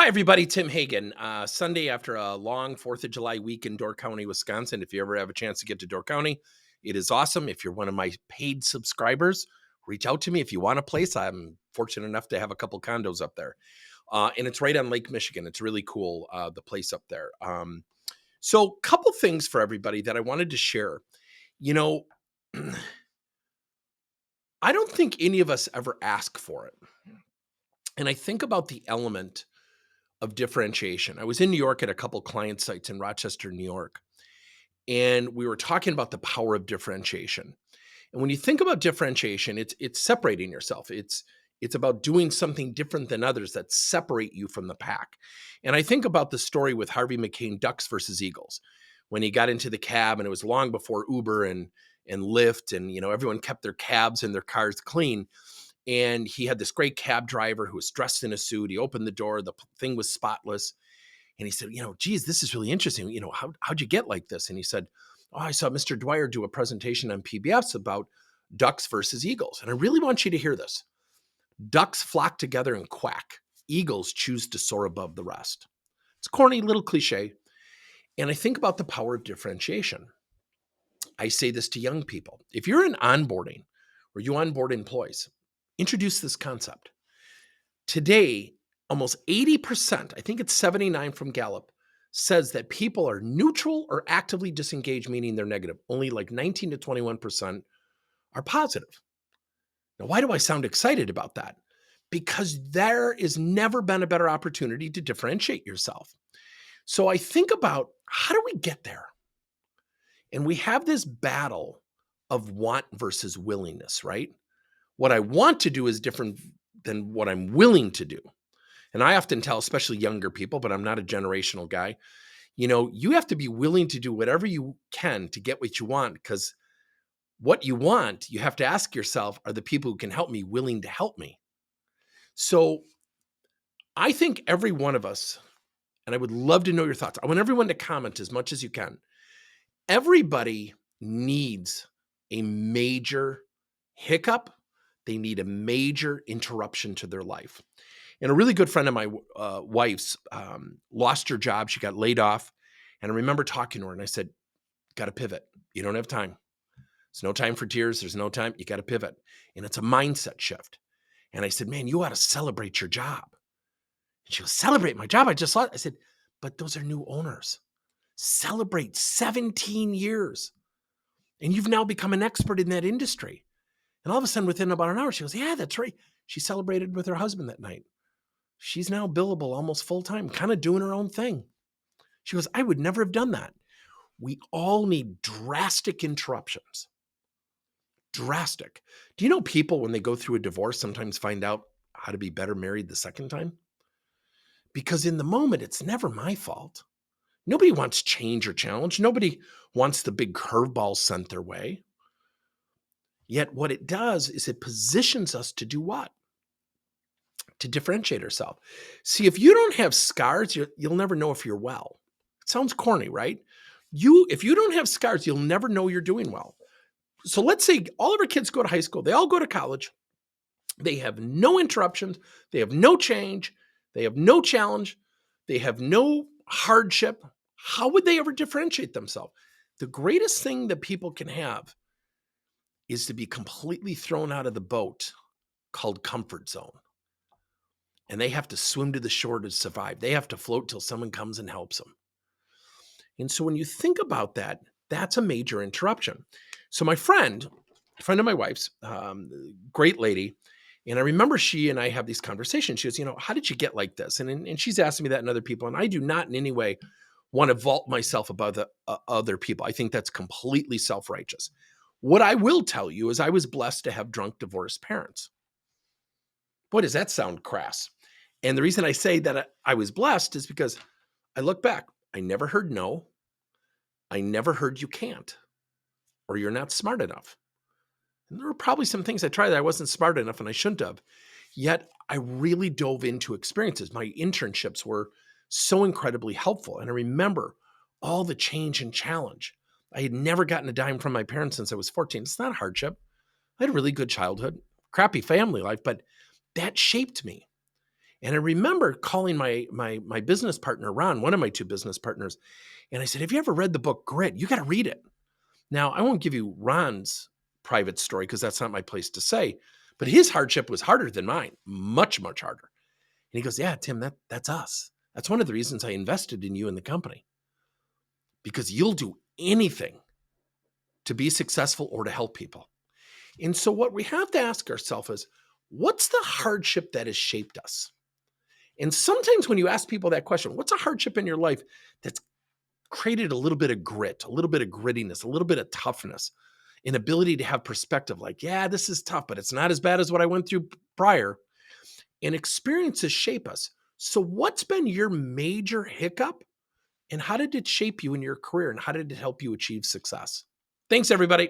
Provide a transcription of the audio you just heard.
Hi, everybody. Tim Hagen. Sunday after a long 4th of July week in Door County, Wisconsin. If you ever have a chance to get to Door County, it is awesome. If you're one of my paid subscribers, reach out to me if you want a place. I'm fortunate enough to have a couple condos up there. And it's right on Lake Michigan. It's really cool, the place up there. So, couple things for everybody that I wanted to share. You know, I don't think any of us ever ask for it. And I think about the element of differentiation. I was in New York at a couple client sites in Rochester, New York, and we were talking about the power of differentiation. And when you think about differentiation, it's separating yourself. It's about doing something different than others that separate you from the pack. And I think about the story with Harvey McCain, Ducks versus Eagles, when he got into the cab, and it was long before Uber and Lyft, and everyone kept their cabs and their cars clean. And he had this great cab driver who was dressed in a suit. He opened the door, the thing was spotless. And he said, geez, this is really interesting. How'd you get like this? And he said, oh, I saw Mr. Dwyer do a presentation on PBS about ducks versus eagles. And I really want you to hear this. Ducks flock together and quack. Eagles choose to soar above the rest. It's a corny little cliche. And I think about the power of differentiation. I say this to young people. If you're in onboarding or you onboard employees, introduce this concept. Today, almost 80%, I think it's 79 from Gallup, says that people are neutral or actively disengaged, meaning they're negative. Only like 19 to 21% are positive. Now, why do I sound excited about that? Because there has never been a better opportunity to differentiate yourself. So I think about, how do we get there? And we have this battle of want versus willingness, right? What I want to do is different than what I'm willing to do. And I often tell, especially younger people, but I'm not a generational guy, you have to be willing to do whatever you can to get what you want, because what you want, you have to ask yourself, are the people who can help me willing to help me? So I think every one of us, and I would love to know your thoughts. I want everyone to comment as much as you can. Everybody needs a major hiccup. They need a major interruption to their life. And a really good friend of my wife's lost her job. She got laid off. And I remember talking to her and I said, got to pivot. You don't have time. There's no time for tears. There's no time. You got to pivot. And it's a mindset shift. And I said, man, you ought to celebrate your job. And she goes, celebrate my job? I just lost. I said, but those are new owners. Celebrate 17 years. And you've now become an expert in that industry. And all of a sudden, within about an hour, she goes, yeah, that's right. She celebrated with her husband that night. She's now billable almost full time, kind of doing her own thing. She goes, I would never have done that. We all need drastic interruptions. Drastic. Do you know people, when they go through a divorce, sometimes find out how to be better married the second time? Because in the moment, it's never my fault. Nobody wants change or challenge. Nobody wants the big curveball sent their way. Yet what it does is it positions us to do what? To differentiate ourselves. See, if you don't have scars, you'll never know if you're well. It sounds corny, right? If you don't have scars, you'll never know you're doing well. So let's say all of our kids go to high school. They all go to college. They have no interruptions. They have no change. They have no challenge. They have no hardship. How would they ever differentiate themselves? The greatest thing that people can have is to be completely thrown out of the boat, called comfort zone. And they have to swim to the shore to survive. They have to float till someone comes and helps them. And so when you think about that, that's a major interruption. So my friend of my wife's, great lady, and I remember she and I have these conversations. She goes, how did you get like this? And she's asking me that and other people. And I do not in any way want to vault myself above the other people. I think that's completely self-righteous. What I will tell you is I was blessed to have drunk, divorced parents. Boy, does that sound crass. And the reason I say that I was blessed is because I look back. I never heard no. I never heard you can't, or you're not smart enough. And there were probably some things I tried that I wasn't smart enough and I shouldn't have. Yet I really dove into experiences. My internships were so incredibly helpful. And I remember all the change and challenge. I had never gotten a dime from my parents since I was 14. It's not hardship. I had a really good childhood, crappy family life, but that shaped me. And I remember calling my business partner, Ron, one of my two business partners, and I said, "Have you ever read the book Grit? You got to read it." Now, I won't give you Ron's private story because that's not my place to say, but his hardship was harder than mine, much, much harder. And he goes, "Yeah, Tim, that's us. That's one of the reasons I invested in you and the company, because you'll do anything to be successful or to help people." And so what we have to ask ourselves is, what's the hardship that has shaped us? And sometimes when you ask people that question, what's a hardship in your life that's created a little bit of grit, a little bit of grittiness, a little bit of toughness, an ability to have perspective like, yeah, this is tough, but it's not as bad as what I went through prior. And experiences shape us. So, what's been your major hiccup, and how did it shape you in your career, and how did it help you achieve success? Thanks, everybody.